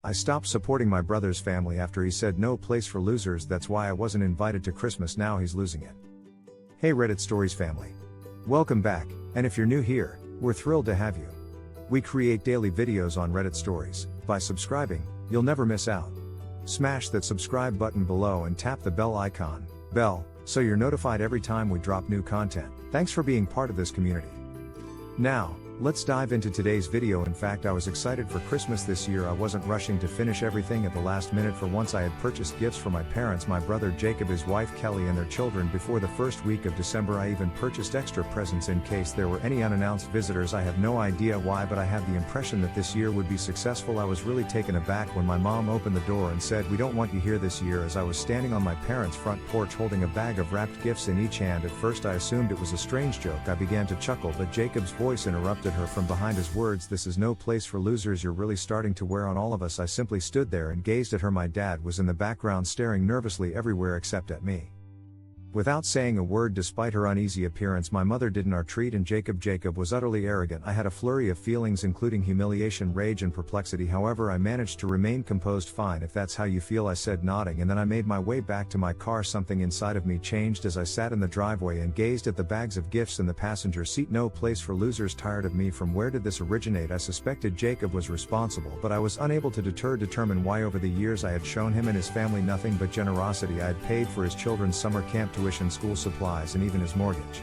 I stopped supporting my brother's family after he said no place for losers. That's why I wasn't invited to Christmas. Now he's losing it. Hey Reddit Stories family. Welcome back, and if you're new here, we're thrilled to have you. We create daily videos on Reddit Stories. By subscribing, you'll never miss out. Smash that subscribe button below and tap the bell icon, so you're notified every time we drop new content. Thanks for being part of this community. Now, let's dive into today's video. In fact, I was excited for Christmas this year. I wasn't rushing to finish everything at the last minute. For once I had purchased gifts for my parents, my brother Jacob, his wife Kelly, and their children before the first week of December. I even purchased extra presents in case there were any unannounced visitors. I have no idea why, but I had the impression that this year would be successful. I was really taken aback when my mom opened the door and said, "We don't want you here this year," as I was standing on my parents' front porch holding a bag of wrapped gifts in each hand. At first I assumed it was a strange joke. I began to chuckle, but Jacob's voice interrupted her from behind his words. "This is no place for losers. You're really starting to wear on all of us." I simply stood there and gazed at her. My dad was in the background staring nervously everywhere except at me. Without saying a word, despite her uneasy appearance, my mother did our treat and Jacob was utterly arrogant. I had a flurry of feelings including humiliation, rage and perplexity. However, I managed to remain composed. "Fine, if that's how you feel," I said, nodding, and then I made my way back to my car. Something inside of me changed as I sat in the driveway and gazed at the bags of gifts in the passenger seat. "No place for losers. Tired of me." From where did this originate? I suspected Jacob was responsible, but I was unable to determine why. Over the years I had shown him and his family nothing but generosity. I had paid for his children's summer camp tuition, school supplies, and even his mortgage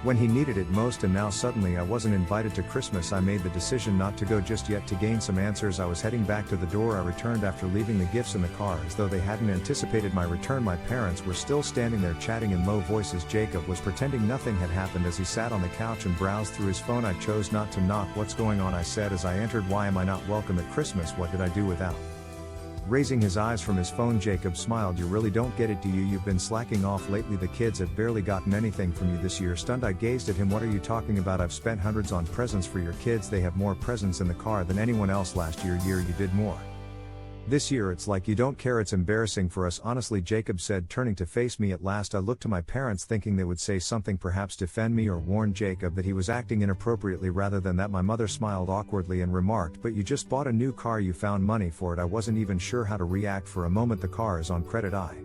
when he needed it most, and now suddenly I wasn't invited to Christmas. I made the decision not to go just yet. To gain some answers, I was heading back to the door. I returned after leaving the gifts in the car. As though they hadn't anticipated my return, my parents were still standing there chatting in low voices. Jacob was pretending nothing had happened as he sat on the couch and browsed through his phone. I chose not to knock. "What's going on?" I said as I entered. "Why am I not welcome at Christmas? What did I do without?" Raising his eyes from his phone, Jacob smiled. "You really don't get it, do you? You've been slacking off lately. The kids have barely gotten anything from you this year." Stunned, I gazed at him. "What are you talking about? I've spent hundreds on presents for your kids. They have more presents in the car than anyone else. Last year you did more. This year it's like you don't care. It's embarrassing for us, honestly," Jacob said, turning to face me. At last I looked to my parents, thinking they would say something, perhaps defend me or warn Jacob that he was acting inappropriately. Rather than that, my mother smiled awkwardly and remarked, "But you just bought a new car. You found money for it." I wasn't even sure how to react. For a moment, "The car is on credit," I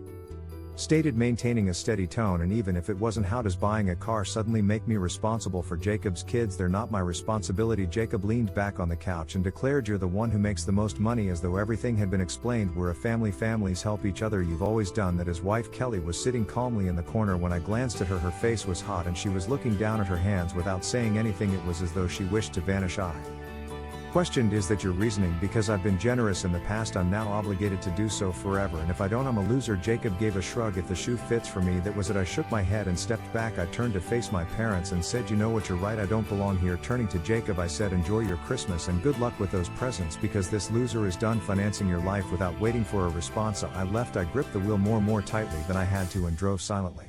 stated, maintaining a steady tone. "And even if it wasn't, how does buying a car suddenly make me responsible for Jacob's kids? They're not my responsibility." Jacob leaned back on the couch and declared, "You're the one who makes the most money," as though everything had been explained. "We're a family. Families help each other. You've always done that." His wife Kelly was sitting calmly in the corner. When I glanced at her, her face was hot and she was looking down at her hands without saying anything. It was as though she wished to vanish. I questioned, "Is that your reasoning? Because I've been generous in the past, I'm now obligated to do so forever, and if I don't, I'm a loser." Jacob gave a shrug. "If the shoe fits for me, that was it." I shook my head and stepped back. I turned to face my parents and said, "You know what, you're right. I don't belong here." Turning to Jacob, I said, "Enjoy your Christmas and good luck with those presents, because this loser is done financing your life." Without waiting for a response, I left. I gripped the wheel more tightly than I had to and drove silently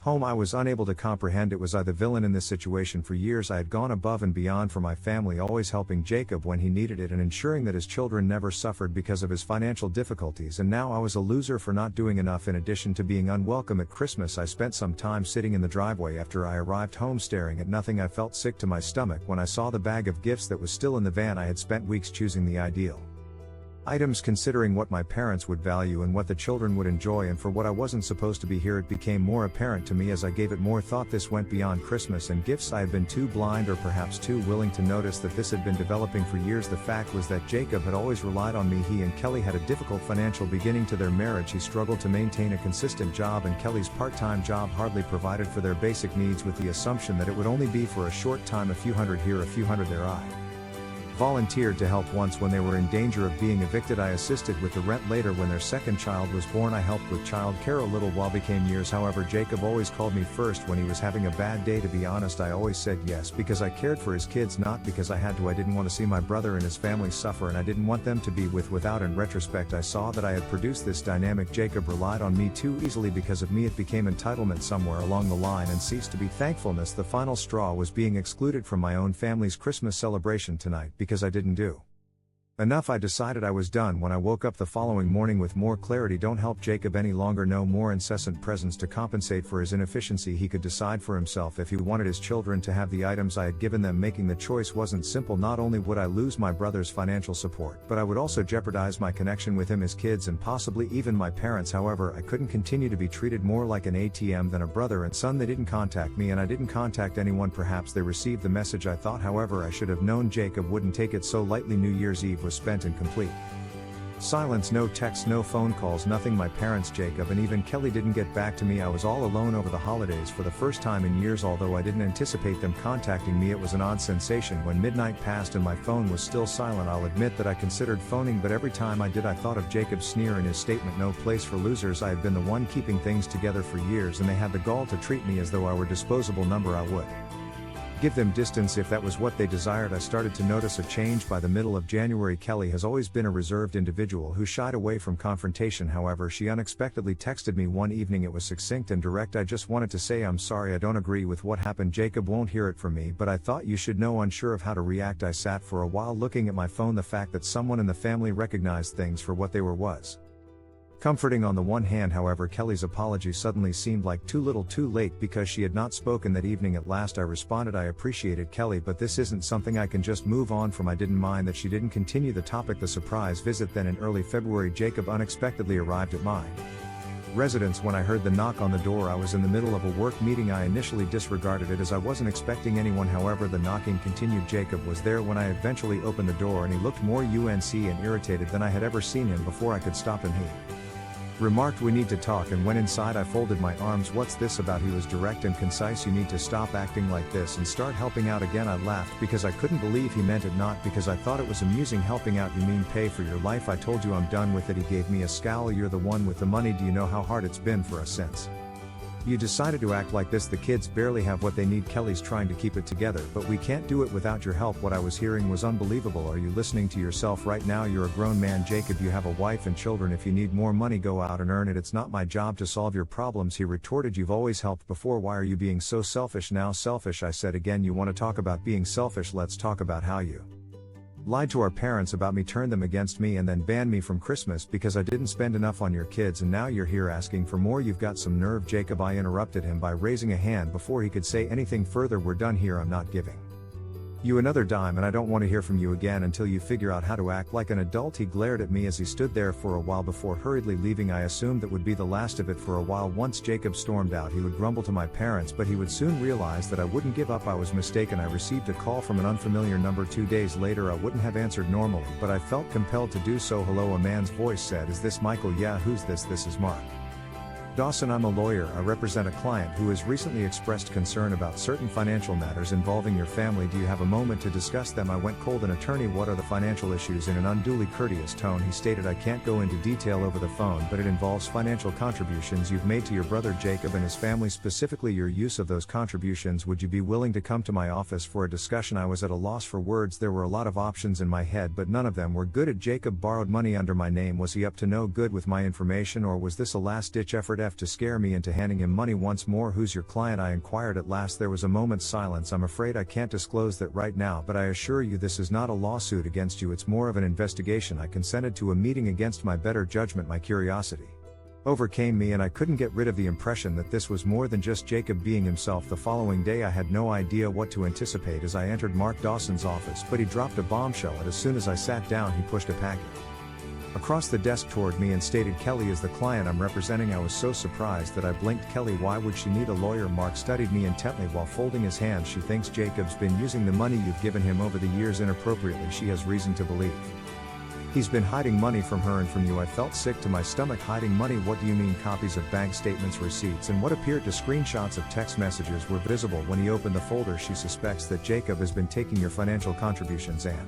home. I was unable to comprehend it. Was I the villain in this situation? For years I had gone above and beyond for my family, always helping Jacob when he needed it and ensuring that his children never suffered because of his financial difficulties, and now I was a loser for not doing enough. In addition to being unwelcome at Christmas, I spent some time sitting in the driveway after I arrived home staring at nothing. I felt sick to my stomach when I saw the bag of gifts that was still in the van. I had spent weeks choosing the ideal items, considering what my parents would value and what the children would enjoy, and for what I wasn't supposed to be here. It became more apparent to me as I gave it more thought. This went beyond Christmas and gifts. I had been too blind, or perhaps too willing, to notice that this had been developing for years. The fact was that Jacob had always relied on me. He and Kelly had a difficult financial beginning to their marriage. He struggled to maintain a consistent job, and Kelly's part-time job hardly provided for their basic needs, with the assumption that it would only be for a short time, a few hundred here, a few hundred there. I volunteered to help once when they were in danger of being evicted. I assisted with the rent later when their second child was born. I helped with child care a little while became years. However, Jacob always called me first when he was having a bad day. To be honest, I always said yes because I cared for his kids, not because I had to. I didn't want to see my brother and his family suffer, and I didn't want them to be without. In retrospect, I saw that I had produced this dynamic. Jacob relied on me too easily. Because of me, it became entitlement somewhere along the line and ceased to be thankfulness. The final straw was being excluded from my own family's Christmas celebration tonight because I didn't do Enough, I decided I was done when I woke up the following morning with more clarity. Don't help Jacob any longer. No more incessant presence to compensate for his inefficiency. He could decide for himself if he wanted his children to have the items I had given them. Making the choice wasn't simple. Not only would I lose my brother's financial support, but I would also jeopardize my connection with him, his kids, and possibly even my parents. However, I couldn't continue to be treated more like an ATM than a brother and son. They didn't contact me and I didn't contact anyone. Perhaps they received the message, I thought. However, I should have known Jacob wouldn't take it so lightly. New Year's Eve was spent in complete silence. No texts, no phone calls, nothing. My parents, Jacob, and even Kelly didn't get back to me. I was all alone over the holidays for the first time in years. Although I didn't anticipate them contacting me, it was an odd sensation when midnight passed and my phone was still silent. I'll admit that I considered phoning, but every time I did I thought of Jacob's sneer in his statement, "No place for losers." I had been the one keeping things together for years and they had the gall to treat me as though I were a disposable number. I would give them distance if that was what they desired. I started to notice a change by the middle of January. Kelly has always been a reserved individual who shied away from confrontation. However, she unexpectedly texted me one evening. It was succinct and direct. "I just wanted to say I'm sorry. I don't agree with what happened. Jacob won't hear it from me, but I thought you should know." Unsure of how to react, I sat for a while looking at my phone. The fact that someone in the family recognized things for what they were was comforting on the one hand. However, Kelly's apology suddenly seemed like too little too late because she had not spoken that evening. At last I responded, "I appreciated Kelly, but this isn't something I can just move on from." I didn't mind that she didn't continue the topic. The surprise visit. Then in early February, Jacob unexpectedly arrived at my residence. When I heard the knock on the door, I was in the middle of a work meeting. I initially disregarded it as I wasn't expecting anyone. However, the knocking continued. Jacob was there when I eventually opened the door and he looked more UNC and irritated than I had ever seen him. Before I could stop him, he remarked, "We need to talk," and went inside. I folded my arms. "What's this about?" He was direct and concise. "You need to stop acting like this and start helping out again." I laughed because I couldn't believe he meant it, not because I thought it was amusing. "Helping out? You mean pay for your life? I told you I'm done with it." He gave me a scowl. "You're the one with the money. Do you know how hard it's been for us since you decided to act like this? The kids barely have what they need. Kelly's trying to keep it together, but we can't do it without your help." What I was hearing was unbelievable. "Are you listening to yourself right now? You're a grown man, Jacob. You have a wife and children. If you need more money, go out and earn it. It's not my job to solve your problems." He retorted, "You've always helped before. Why are you being so selfish now?" "Selfish?" I said again. "You want to talk about being selfish? Let's talk about how you lied to our parents about me, turned them against me, and then banned me from Christmas because I didn't spend enough on your kids, and now you're here asking for more. You've got some nerve." "Jacob," I interrupted him by raising a hand before he could say anything further, "we're done here. I'm not giving you another dime, and I don't want to hear from you again until you figure out how to act like an adult." He glared at me as he stood there for a while before hurriedly leaving. I assumed that would be the last of it. For a while, once Jacob stormed out, he would grumble to my parents, but he would soon realize that I wouldn't give up. I was mistaken. I received a call from an unfamiliar number 2 days later. I wouldn't have answered normally, but I felt compelled to do so. "Hello," a man's voice said. "Is this Michael?" "Yeah, who's this?" "This is Mark Dawson. I'm a lawyer. I represent a client who has recently expressed concern about certain financial matters involving your family. Do you have a moment to discuss them?" I went cold. "An attorney? What are the financial issues?" In an unduly courteous tone, he stated, "I can't go into detail over the phone, but it involves financial contributions you've made to your brother Jacob and his family, specifically your use of those contributions. Would you be willing to come to my office for a discussion?" I was at a loss for words. There were a lot of options in my head, but none of them were good. Had Jacob borrowed money under my name? Was he up to no good with my information, or was this a last-ditch effort to scare me into handing him money once more? "Who's your client?" I inquired at last. There was a moment's silence. "I'm afraid I can't disclose that right now, but I assure you this is not a lawsuit against you. It's more of an investigation." I consented to a meeting against my better judgment. My curiosity overcame me, and I couldn't get rid of the impression that this was more than just Jacob being himself. The following day I had no idea what to anticipate as I entered Mark Dawson's office, but he dropped a bombshell, and as soon as I sat down he pushed a packet across the desk toward me and stated, "Kelly is the client I'm representing." I was so surprised that I blinked. "Kelly? Why would she need a lawyer?" Mark studied me intently while folding his hands. "She thinks Jacob's been using the money you've given him over the years inappropriately. She has reason to believe he's been hiding money from her and from you." I felt sick to my stomach. "Hiding money? What do you mean?" "Copies of bank statements, receipts, and what appeared to screenshots of text messages were visible when he opened the folder. She suspects that Jacob has been taking your financial contributions and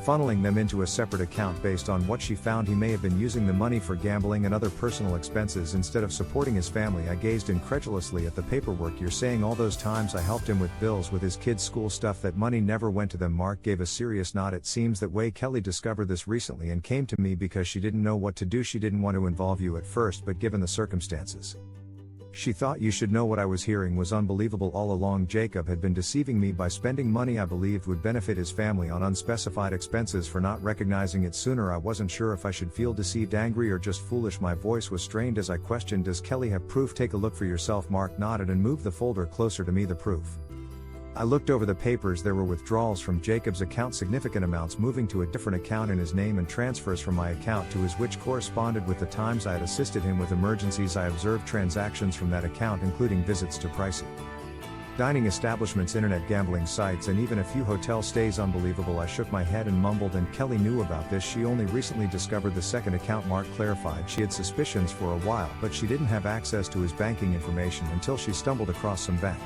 funneling them into a separate account. Based on what she found, he may have been using the money for gambling and other personal expenses instead of supporting his family." I gazed incredulously at the paperwork. "You're saying all those times I helped him with bills, with his kids' school stuff, that money never went to them?" Mark gave a serious nod. "It seems that way. Kelly discovered this recently and came to me because she didn't know what to do. She didn't want to involve you at first, but given the circumstances, She thought you should know what I was hearing was unbelievable all along. Jacob had been deceiving me by spending money I believed would benefit his family on unspecified expenses for not recognizing it sooner. I wasn't sure if I should feel deceived, angry, or just foolish. My voice was strained as I questioned, does Kelly have proof? Take a look for yourself. Mark nodded and moved the folder closer to me. The proof. I looked over the papers. There were withdrawals from Jacob's account, significant amounts moving to a different account in his name, and transfers from my account to his, which corresponded with the times I had assisted him with emergencies. I observed transactions from that account, including visits to pricey dining establishments, internet gambling sites, and even a few hotel stays. Unbelievable. I shook my head and mumbled, and Kelly knew about this. She only recently discovered the second account. Mark clarified. She had suspicions for a while, but she didn't have access to his banking information until she stumbled across some bank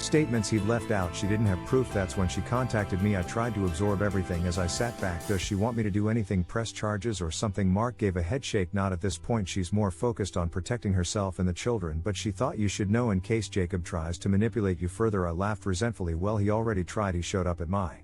statements he'd left out. She didn't have proof. That's when she contacted me. I tried to absorb everything as I sat back. Does she want me to do anything? Press charges or something? Mark gave a headshake. Not at this point. She's more focused on protecting herself and the children, but she thought you should know in case Jacob tries to manipulate you further. I laughed resentfully. Well, he already tried. He showed up at my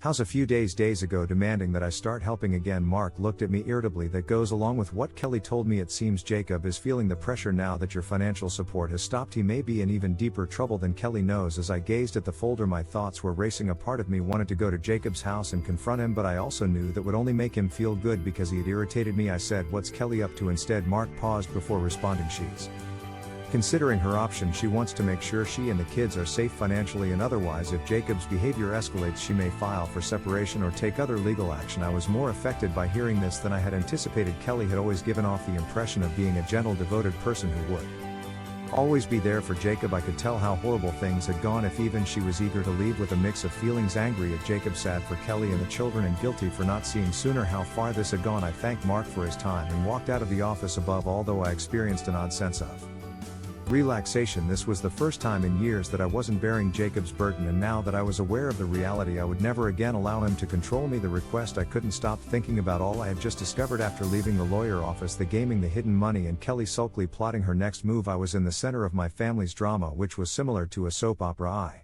house a few days ago demanding that I start helping again. Mark looked at me irritably. That goes along with what Kelly told me. It seems Jacob is feeling the pressure now that your financial support has stopped. He may be in even deeper trouble than Kelly knows. As I gazed at the folder, my thoughts were racing. A part of me wanted to go to Jacob's house and confront him, but I also knew that would only make him feel good because he had irritated me. I said, what's Kelly up to instead? Mark paused before responding. She's considering her option. She wants to make sure she and the kids are safe financially and otherwise. If Jacob's behavior escalates, she may file for separation or take other legal action. I was more affected by hearing this than I had anticipated. Kelly had always given off the impression of being a gentle, devoted person who would always be there for Jacob. I could tell how horrible things had gone. If even she was eager to leave with a mix of feelings, angry at Jacob, sad for Kelly and the children, and guilty for not seeing sooner how far this had gone. I thanked Mark for his time and walked out of the office. Above all, though, I experienced an odd sense of relaxation. This was the first time in years that I wasn't bearing Jacob's burden, and now that I was aware of the reality, I would never again allow him to control me. The request. I couldn't stop thinking about all I had just discovered after leaving the lawyer office, the gaming, the hidden money, and Kelly sulkily plotting her next move. I was in the center of my family's drama, which was similar to a soap opera. I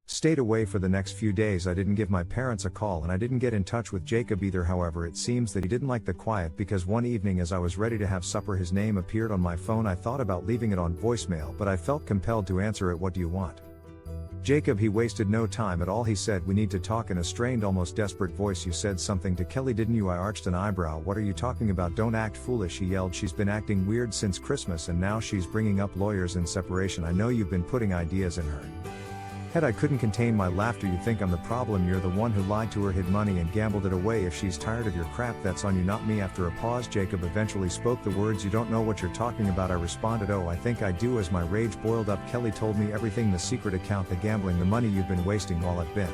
stayed away for the next few days. I didn't give my parents a call, and I didn't get in touch with Jacob either. However, it seems that he didn't like the quiet, because one evening as I was ready to have supper, his name appeared on my phone. I thought about leaving it on voicemail, but I felt compelled to answer it. What do you want, Jacob? He wasted no time at all. He said, we need to talk, in a strained, almost desperate voice. You said something to Kelly, didn't you? I arched an eyebrow. What are you talking about? Don't act foolish, he yelled. She's been acting weird since Christmas, and now she's bringing up lawyers and separation. I know you've been putting ideas in her head. I couldn't contain my laughter. You think I'm the problem? You're the one who lied to her, hid money, and gambled it away. If she's tired of your crap, that's on you, not me. After a pause, Jacob eventually spoke the words, you don't know what you're talking about. I responded, oh, I think I do, as my rage boiled up. Kelly told me everything, the secret account, the gambling, the money you've been wasting while I've been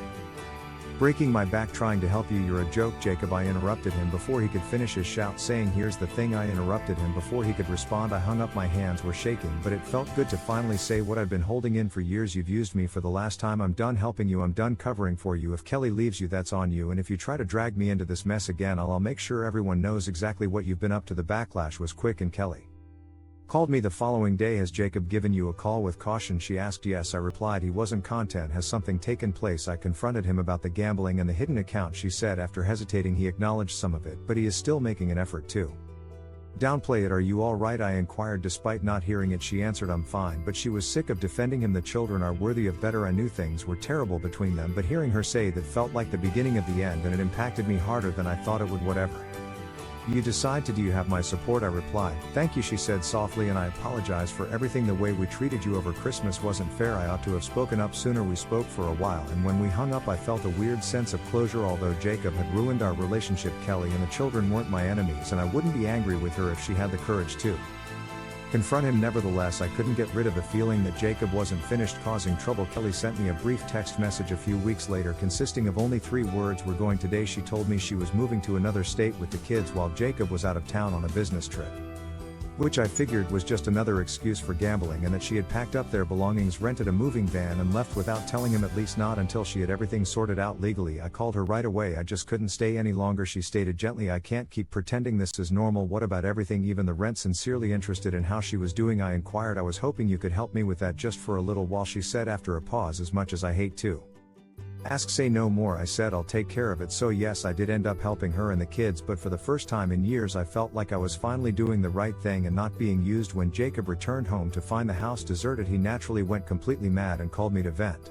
breaking my back trying to help you. You're a joke, Jacob. I interrupted him before he could finish his shout, saying, here's the thing. I interrupted him before he could respond. I hung up. My hands were shaking, but it felt good to finally say what I'd been holding in for years. You've used me for the last time. I'm done helping you. I'm done covering for you. If Kelly leaves you, that's on you, and if you try to drag me into this mess again, I'll make sure everyone knows exactly what you've been up to. The backlash was quick, and Kelly called me the following day. Has Jacob given you a call with caution? She asked. Yes, I replied. He wasn't content. Has something taken place? I confronted him about the gambling and the hidden account. She said. After hesitating, he acknowledged some of it, but he is still making an effort to downplay it. Are you all right? I inquired. Despite not hearing it, she answered, I'm fine. But she was sick of defending him. The children are worthy of better. I knew things were terrible between them, but hearing her say that felt like the beginning of the end, and it impacted me harder than I thought it would. Whatever you decide to do, you have my support, I replied. Thank you, she said softly, and I apologize for everything. The way we treated you over Christmas wasn't fair. I ought to have spoken up sooner. We spoke for a while, and when we hung up I felt a weird sense of closure. Although Jacob had ruined our relationship, Kelly and the children weren't my enemies, and I wouldn't be angry with her if she had the courage to confront him. Nevertheless, I couldn't get rid of the feeling that Jacob wasn't finished causing trouble. Kelly sent me a brief text message a few weeks later consisting of only 3 words. We're going today. She told me she was moving to another state with the kids while Jacob was out of town on a business trip, which I figured was just another excuse for gambling, and that she had packed up their belongings, rented a moving van, and left without telling him, at least not until she had everything sorted out legally. I called her right away. I just couldn't stay any longer. She stated gently, I can't keep pretending this is normal. What about everything, even the rent? Sincerely interested in how she was doing, I inquired. I was hoping you could help me with that just for a little while, she said after a pause. As much as I hate to Ask say no more. I said I'll take care of it. So yes, I did end up helping her and the kids, but for the first time in years I felt like I was finally doing the right thing and not being used. When Jacob returned home to find the house deserted, he naturally went completely mad and called me to vent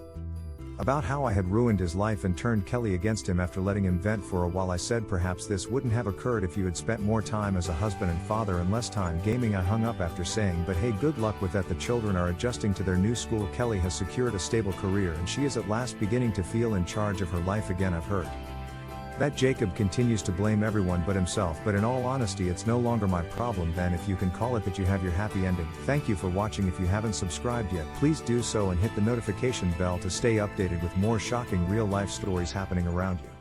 about how I had ruined his life and turned Kelly against him after letting him vent for a while. I said perhaps this wouldn't have occurred if you had spent more time as a husband and father and less time gaming. I hung up after saying, but hey, good luck with that. The children are adjusting to their new school. Kelly has secured a stable career and she is at last beginning to feel in charge of her life again. I've heard that Jacob continues to blame everyone but himself, but in all honesty it's no longer my problem then, if you can call it that. You have your happy ending. Thank you for watching. If you haven't subscribed yet, please do so and hit the notification bell to stay updated with more shocking real life stories happening around you.